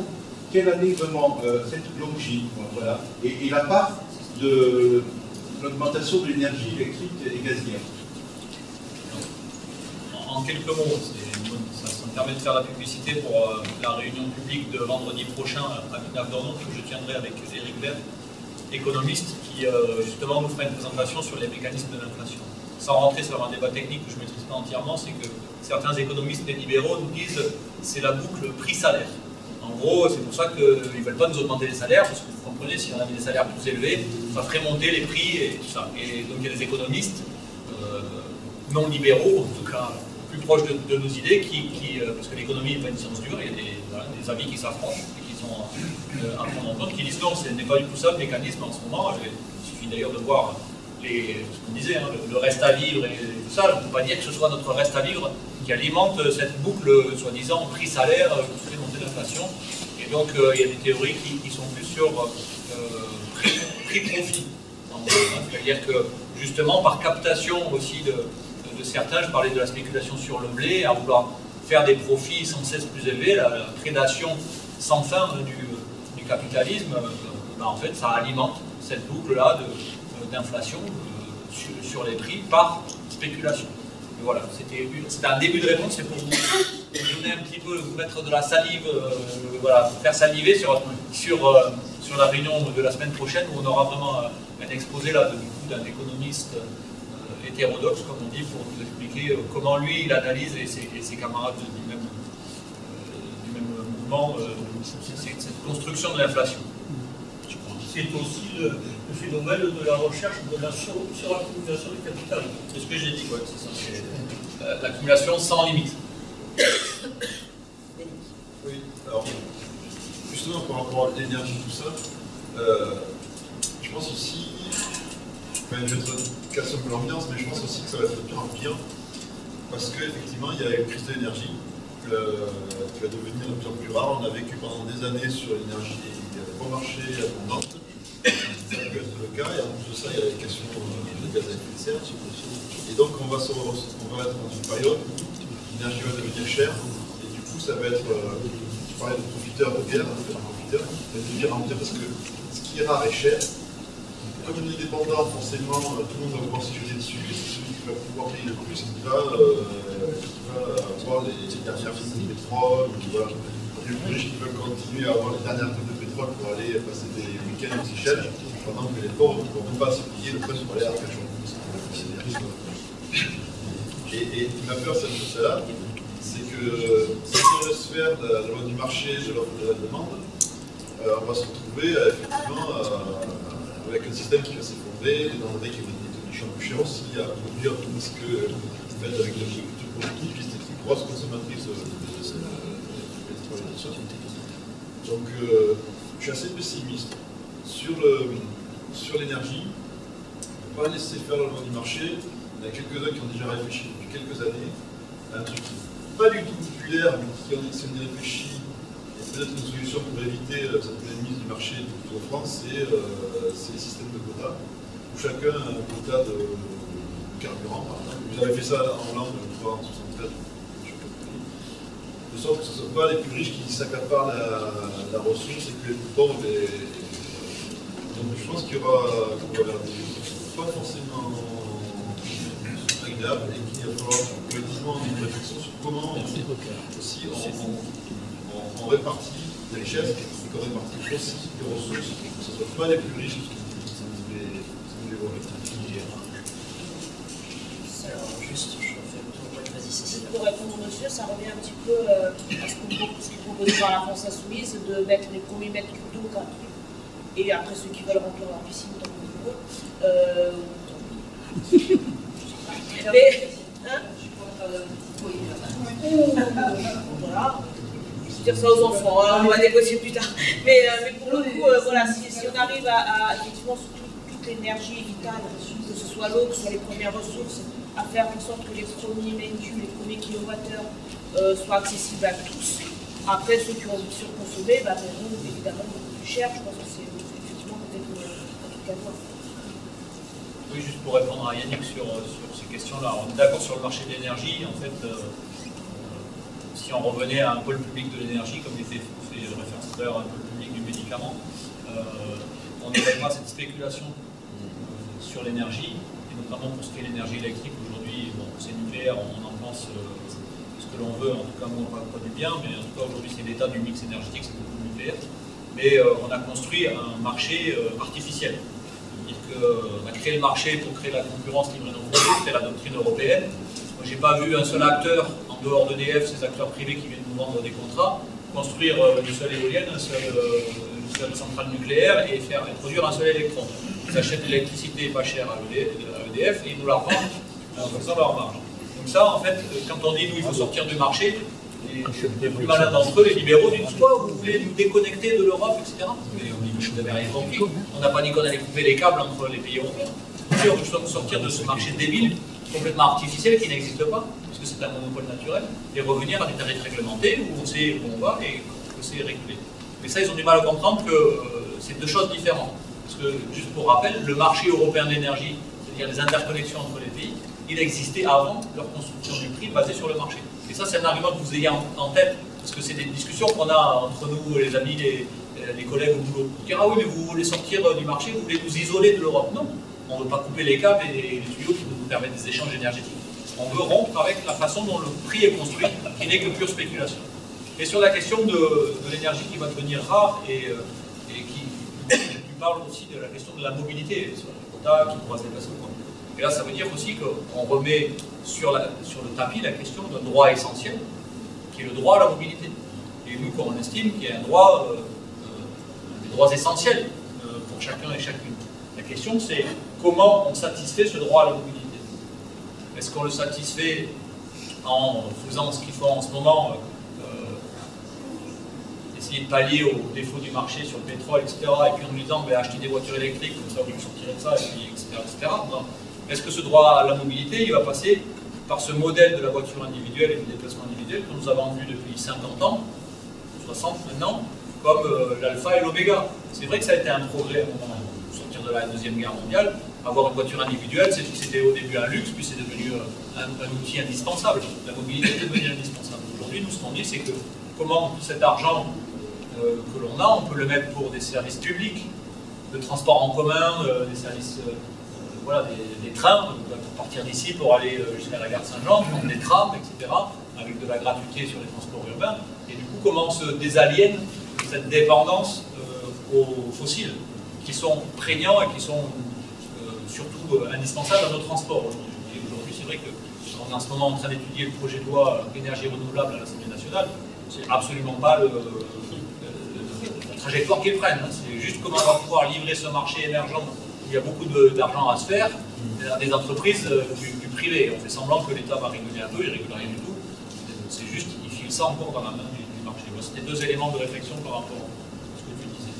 Quelle année vraiment cette l'origine, voilà, et la part de l'augmentation de l'énergie électrique et gazière? En quelques mots, ça me permet de faire la publicité pour la réunion publique de vendredi prochain à Villeneuve-d'Ornon que je tiendrai avec Éric Vert, économiste, qui justement nous fera une présentation sur les mécanismes de l'inflation. Sans rentrer sur un débat technique que je ne maîtrise pas entièrement, c'est que certains économistes et libéraux nous disent que c'est la boucle prix-salaire. En gros, c'est pour ça qu'ils ne veulent pas nous augmenter les salaires, parce que vous comprenez, si on avait des salaires plus élevés, ça ferait monter les prix et tout ça. Et donc il y a des économistes non libéraux, en tout cas plus proches de nos idées, parce que l'économie n'est pas une science dure, il y a des avis qui s'affranchent et qui sont à prendre en compte, qui disent non, ce n'est pas du tout ça le mécanisme en ce moment. Il suffit d'ailleurs de voir ce qu'on disait, hein, le reste à vivre et tout ça. On ne peut pas dire que ce soit notre reste à vivre qui alimente cette boucle, soi-disant, prix-salaire, qui fait monter l'inflation. Et donc, il y a des théories qui sont plus sur prix-profit. C'est-à-dire que, justement, par captation aussi de certains, je parlais de la spéculation sur le blé, à vouloir faire des profits sans cesse plus élevés, la prédation sans fin du capitalisme, en fait, ça alimente cette boucle-là d'inflation sur les prix par spéculation. Et voilà, c'était un début de réponse, c'est pour vous donner un petit peu, vous mettre de la salive, voilà, vous faire saliver sur la réunion de la semaine prochaine où on aura vraiment un exposé là d'un économiste hétérodoxe, comme on dit, pour nous expliquer comment lui il analyse et ses camarades du même mouvement cette construction de l'inflation. C'est aussi le phénomène de la recherche de la suraccumulation du capital. C'est ce que j'ai dit, ouais, c'est ça. C'est l'accumulation sans limite. Oui, alors, justement par rapport à l'énergie, tout ça, je pense aussi, enfin, je vais casser un peu l'ambiance, mais je pense aussi que ça va être de pire en pire, parce qu'effectivement, il y a une crise de l'énergie qui va devenir de plus en plus rare. On a vécu pendant des années sur l'énergie bon marché abondante. Ça peut être le cas, et en plus de ça, il y a les questions de gaz à effet de serre. Et donc, on va être dans une période où l'énergie va devenir chère, et du coup, ça va être, je parlais de profiteurs de guerre, en fait, profiteurs, ça va devenir en pire parce que ce qui est rare est cher. Comme on est dépendant, forcément, tout le monde va pouvoir se jeter dessus, et c'est celui qui va pouvoir payer le plus qui va avoir les dernières lignes de pétrole, ou qui va les plus riches qui veulent continuer à avoir les dernières tonnes de pétrole pour aller passer des week-ends aux Seychelles, pendant que les pauvres ne pourront pas se payer le prêt sur l'air à Cajun. Et ma peur, c'est celle-là, c'est que si on laisse faire la loi du marché, de l'offre et de la demande, on va se retrouver effectivement avec un système qui va s'effondrer, des denrées qui vont être de plus cher aussi à produire tout ce que vous faites avec l'agriculture productive, qui est une grosse consommatrice de pétrole et tout ça. Donc, je suis assez pessimiste sur l'énergie. On ne va pas laisser faire la loi du marché. Il y en a quelques-uns qui ont déjà réfléchi depuis quelques années à un truc qui n'est pas du tout populaire, mais qui, si on y réfléchit, est peut-être une solution pour éviter cette polémique du marché en France, c'est les systèmes de quotas, où chacun a un quota de carburant, par exemple. Vous avez fait ça en Hollande, je crois, en 73, de sorte que ce ne sont pas les plus riches qui s'accaparent la ressource et que les plus pauvres Donc je pense qu'il y aura pas forcément agréable et qu'il va falloir collectivement une réflexion sur comment aussi on on répartit des richesses et qu'on répartit aussi des ressources, que ce ne soit pas les plus riches qui les volent. Alors, juste, je refais le tour. Ouais, vas-y, Cécile. Pour répondre au monsieur, ça revient un petit peu à ce qu'on propose par la France Insoumise, de mettre les premiers mètres cubes d'eau gratuits. Et après, ceux qui veulent remplir leur piscine, tant que vous voulez. Mais, hein? Voilà. Je vais dire ça aux enfants, alors on va négocier plus tard. Mais pour le coup, voilà, si on arrive à effectivement sur toute l'énergie vitale, que ce soit l'eau, que ce soit les premières ressources, à faire en sorte que les premiers véhicules, les premiers kilowattheures soient accessibles à tous. Après, ceux qui ont envie de surconsommer, paieront évidemment beaucoup plus cher. Je pense que c'est effectivement peut-être un truc à voir. Oui, juste pour répondre à Yannick sur ces questions-là. On est d'accord sur le marché de l'énergie. En fait, si on revenait à un pôle public de l'énergie, comme était fait référence tout à l'heure à un pôle public du médicament, on n'aurait pas cette spéculation sur l'énergie, et notamment pour ce qui est l'énergie électrique. Aujourd'hui, bon, c'est nucléaire, on en pense ce que l'on veut, en tout cas moi pas du bien, mais en tout cas aujourd'hui c'est l'état du mix énergétique, c'est beaucoup nucléaire. Mais on a construit un marché artificiel. C'est-à-dire qu'on a créé le marché pour créer la concurrence libre et non fondée, c'est la doctrine européenne. Moi j'ai pas vu un seul acteur, en dehors d'EDF, ces acteurs privés qui viennent nous vendre des contrats, construire une seule éolienne, une seule centrale nucléaire et produire un seul électron. Ils achètent l'électricité pas chère à EDF et ils nous la revendent en faisant leur marge. Donc ça, en fait, quand on dit nous, il faut sortir du marché, les plus malins d'entre eux, les libéraux, disent quoi, vous voulez nous déconnecter de l'Europe, etc. Mais on dit, vous n'avez rien compris. On n'a pas dit qu'on allait couper les câbles entre les pays européens. On veut sortir de ce marché débile, complètement artificiel, qui n'existe pas, puisque c'est un monopole naturel, et revenir à des tarifs réglementés où on sait où on va et que c'est régulé. Mais ça, ils ont du mal à comprendre que c'est deux choses différentes. Parce que, juste pour rappel, le marché européen de l'énergie, c'est-à-dire les interconnexions entre les pays, il existait avant leur construction du prix basée sur le marché. Et ça, c'est un argument que vous ayez en tête, parce que c'est des discussions qu'on a entre nous, les amis, les collègues au boulot. Vous dire, ah oui, mais vous voulez sortir du marché, vous voulez nous isoler de l'Europe. Non, on ne veut pas couper les câbles et les tuyaux qui nous permettent des échanges énergétiques. On veut rompre avec la façon dont le prix est construit, qui n'est que pure spéculation. Et sur la question de l'énergie qui va devenir rare et qui parle aussi de la question de la mobilité, sur les quotas qui pourra se déplacer ou quoi. Et là, ça veut dire aussi qu'on remet sur le tapis la question d'un droit essentiel, qui est le droit à la mobilité. Et nous, on estime qu'il y a un droit, des droits essentiels pour chacun et chacune. La question, c'est comment on satisfait ce droit à la mobilité. Est-ce qu'on le satisfait en faisant ce qu'ils font en ce moment, essayer de pallier aux défauts du marché sur le pétrole, etc., et puis en nous disant, achetez des voitures électriques, comme ça vous sortirez de ça, et puis, etc. Est-ce que ce droit à la mobilité, il va passer par ce modèle de la voiture individuelle et du déplacement individuel que nous avons vu depuis 50 ans, 60 maintenant, comme l'alpha et l'oméga? C'est vrai que ça a été un progrès à un moment, sortir de la Deuxième Guerre mondiale. Avoir une voiture individuelle, c'était au début un luxe, puis c'est devenu un outil indispensable. La mobilité est devenue indispensable. Aujourd'hui, nous, ce qu'on dit, c'est que comment cet argent que l'on a, on peut le mettre pour des services publics, de transport en commun, des services, voilà, des trains, pour partir d'ici, pour aller jusqu'à la gare Saint-Jean, des trams, etc., avec de la gratuité sur les transports urbains. Et du coup, comment on se désaliène de cette dépendance aux fossiles, qui sont prégnants et qui sont surtout indispensables à nos transports aujourd'hui. Et aujourd'hui, c'est vrai qu'on est en ce moment en train d'étudier le projet de loi énergie renouvelable à l'Assemblée nationale. C'est absolument pas la trajectoire qu'ils prennent. Hein. C'est juste comment on va pouvoir livrer ce marché émergent où il y a beaucoup d'argent à se faire à des entreprises du privé. On fait semblant que l'État va réguler un peu, il ne régule rien du tout. C'est juste, il file ça encore dans la main du marché. C'était deux éléments de réflexion par rapport à ce que tu disais.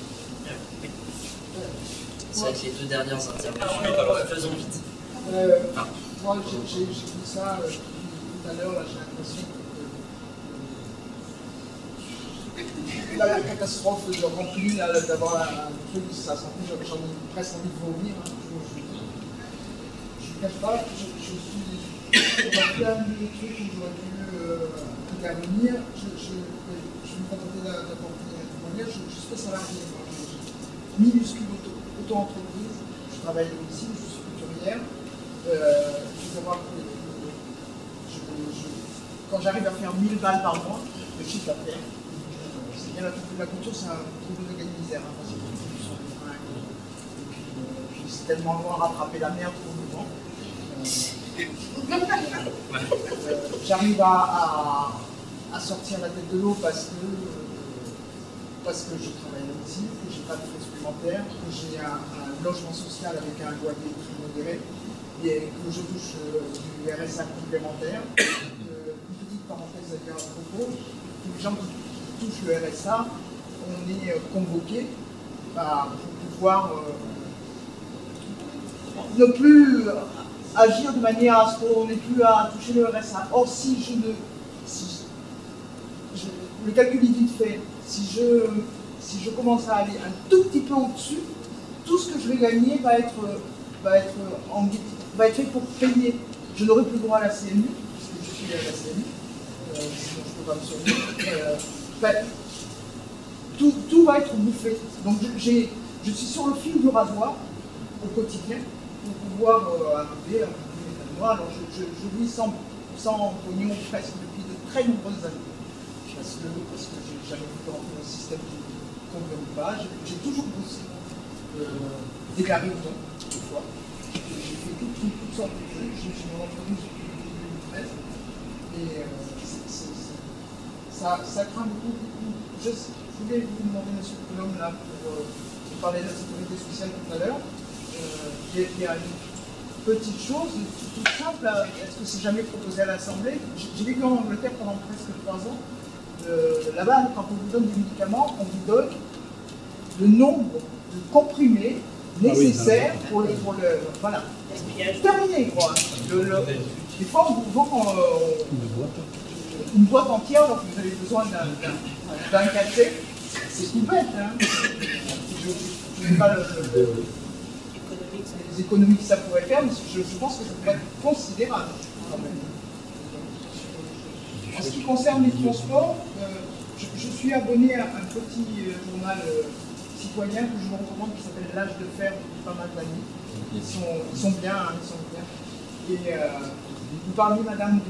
C'est vrai que les deux dernières interventions, alors faisons vite. Moi, j'ai vu ça tout à l'heure, j'ai l'impression que la catastrophe de rempli, d'avoir un truc, ça sentit, j'en ai presque envie de vomir. Je ne cache pas, on a fait un des trucs où j'aurais pu intervenir. Je vais me contenter d'apporter un témoignage. Je suis salarié, minuscule auto-entreprise, je travaille à domicile, je suis couturière. Il faut savoir que quand j'arrive à faire 1000 balles par mois, le chiffre d'affaires, la culture, c'est un trouble de misère. Hein, parce que puis c'est tellement loin à rattraper la merde pour le vent. J'arrive à sortir la tête de l'eau parce que je travaille à domicile, que j'ai pas de frais supplémentaires, que j'ai un logement social avec un loyer très modéré et que je touche du RSA complémentaire. Une petite parenthèse à dire à propos, les gens qui touchent le RSA, on est convoqués pour pouvoir ne plus agir de manière à ce qu'on n'ait plus à toucher le RSA. Or, le calcul est vite fait. Si je commence à aller un tout petit peu au-dessus, tout ce que je vais gagner va être fait pour payer. Je n'aurai plus droit à la CMU, puisque je suis à la CMU, sinon je ne peux pas me sauver. Tout va être bouffé. Donc je suis sur le fil du rasoir au quotidien pour pouvoir arriver à mes mois. Alors je vis sans pognon presque depuis de très nombreuses années. Parce que j'ai jamais pu rentrer dans le système qui ne convient pas. J'ai toujours bossé, déclaré ou non, des fois. J'ai fait toutes sortes de trucs. J'ai mon entreprise depuis 2013. Et ça craint beaucoup. Je voulais vous demander, monsieur Colombe, là, pour parler de la sécurité sociale tout à l'heure. Il y a une petite chose, toute simple. Est-ce que c'est jamais proposé à l'Assemblée? J'ai vécu en Angleterre pendant presque 3 ans. Là-bas, quand on vous donne des médicaments, on vous donne le nombre de comprimés nécessaires pour le voilà. Terminé, quoi. Des fois, on vous vend une boîte entière alors que vous avez besoin d'un café. C'est tout bête, hein. Je ne sais pas les économies que ça pourrait faire, mais je pense que ça pourrait être considérable quand même. En ce qui concerne les transports, je suis abonné à un petit journal citoyen que je vous recommande qui s'appelle L'Âge de Fer depuis pas mal d'années. Ils sont bien, hein, ils sont bien. Et vous parliez, madame,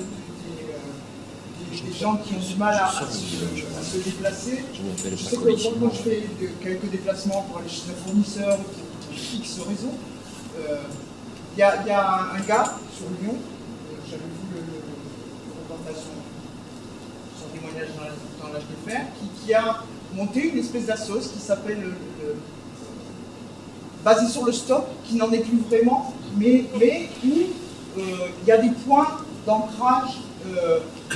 des gens qui ont du mal à se déplacer. Je sais que moi je fais quelques déplacements pour aller chez un fournisseur pour X réseau. Il y a un gars sur Lyon, j'avais vu le reportage son témoignage dans l'âge de fer, qui a monté une espèce d'assos qui s'appelle basé sur le stop, qui n'en est plus vraiment, mais où il y a des points d'ancrage,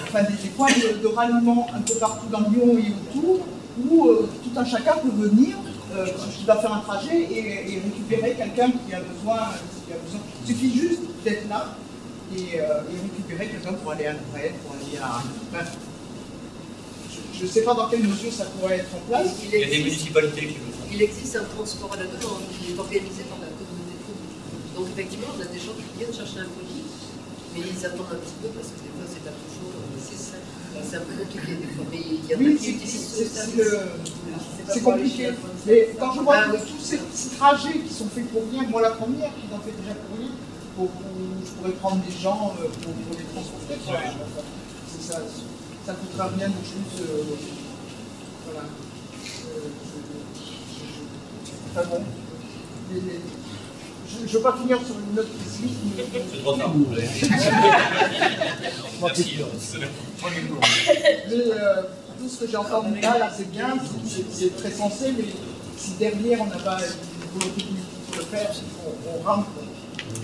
enfin des points de ralliement un peu partout dans Lyon et autour, où tout un chacun peut venir, qui va faire un trajet et récupérer quelqu'un qui a besoin. Il suffit juste d'être là et récupérer quelqu'un pour aller à Noël, pour aller à... Enfin, je ne sais pas dans quelle mesure ça pourrait être en place. Il y a des municipalités qui le font. Il existe un transport à la demande qui est organisé par la communauté de communes. Donc effectivement, on a des gens qui viennent chercher un colis, mais ils attendent un petit peu parce que des fois c'est pas toujours... C'est un peu compliqué des fois, mais il y a oui, qui utilisent ce service. C'est compliqué. Mais quand je vois tous ces trajets qui sont faits pour rien, moi la première qui en fait déjà pour rien, je pourrais prendre des gens pour les transporter. Ça ne coûtera rien de plus. Voilà. Enfin bon. Je ne veux pas finir sur une note pessimisme. C'est trop tard. Merci. Mais tout ce que j'ai entendu là, c'est bien, c'est très sensé, mais si derrière on n'a pas une volonté politique de le faire, on rame.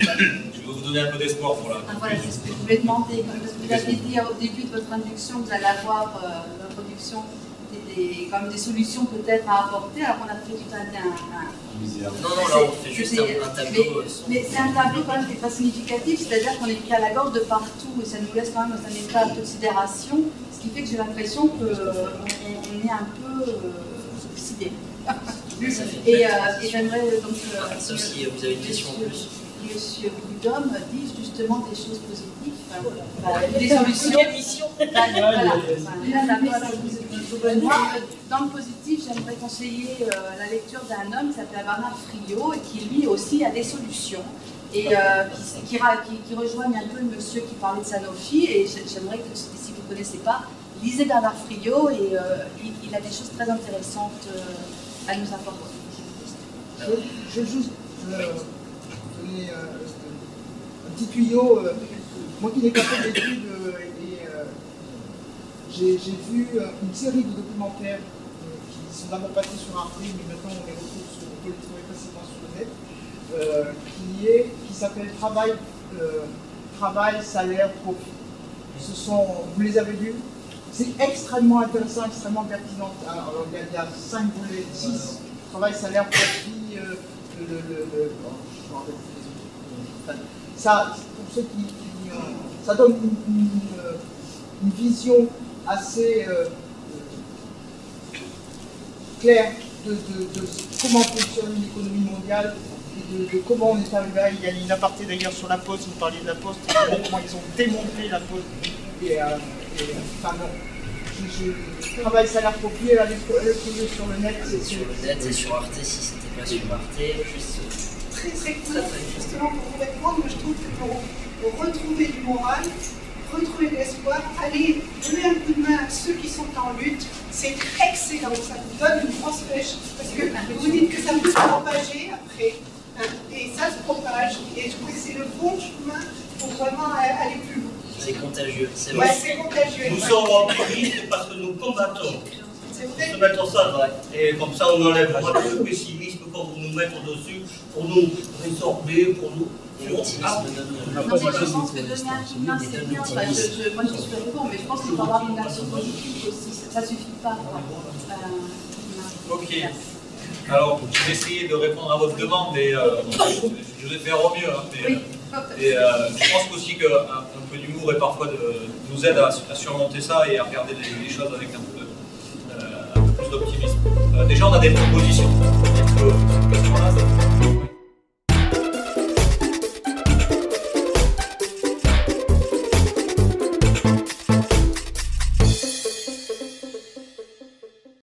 Je vais vous donner un peu d'espoir pour la. Voilà, c'est ce que je voulais demander. Vous avez dit au début de votre introduction que vous allez avoir l'introduction quand même des solutions peut-être à apporter, alors qu'on a fait tout un... Non, là on fait juste un tableau. Mais c'est un tableau quand même qui est très significatif, c'est-à-dire qu'on est pris à la gorge de partout et ça nous laisse quand même dans un état de sidération, ce qui fait que j'ai l'impression qu'on est un peu sidéré. Et j'aimerais donc... Sauf si vous avez une question en plus. Monsieur Prudhomme dit justement des choses positives, des solutions. Moi, dans le positif, j'aimerais conseiller la lecture d'un homme qui s'appelle Bernard Friot et qui lui aussi a des solutions. et qui rejoignent un peu le monsieur qui parlait de Sanofi. Et j'aimerais que, si vous ne connaissez pas, lisez Bernard Friot, et il a des choses très intéressantes à nous apporter. Je veux juste donner un petit tuyau. Moi qui n'ai pas fait d'études, j'ai vu une série de documentaires qui sont d'abord passés sur Arte, mais maintenant on les retrouve on peut les trouver facilement sur le net, qui s'appelle Travail, Salaire, Profit. Vous les avez vus? C'est extrêmement intéressant, extrêmement pertinent. Alors, il y a 5 volets, 6. Travail, salaire, profit, ça, pour ceux ça donne une vision assez claire de comment fonctionne l'économie mondiale et de comment on est arrivé à. Il y a une aparté d'ailleurs sur la Poste, vous parliez de la Poste, comment ils ont démonté la Poste. Enfin bon, travail, salaire, profit, elle a trouvé sur le net. Sur le net et sur Arte, si c'était pas sur Arte, juste. Très très court, justement pour vous répondre, je trouve que pour retrouver du moral, retrouver de l'espoir, aller donner un coup de main à ceux qui sont en lutte, c'est excellent, ça vous donne une grosse pêche, parce que vous dites que ça peut se propager après, et ça se propage, et je trouve que c'est le bon chemin pour vraiment aller plus loin. C'est contagieux, c'est vrai. Ouais, c'est contagieux. Nous sommes optimistes parce que nous combattons. Se mettre ça, et comme ça on enlèvera tout le pessimisme pour nous mettre dessus, pour nous résorber, pour nous. Non, mais je pense que donner un coup de main, c'est bien. Moi, je suis d'accord, mais je pense qu'il faut avoir une action politique aussi. Ça ne suffit pas. Ok. Alors, je vais essayer de répondre à votre demande, mais je vais faire au mieux. Je pense aussi qu'un peu d'humour et parfois nous aide à surmonter ça et à regarder les choses avec un peu plus d'optimisme. Déjà, on a des propositions. Cette question-là,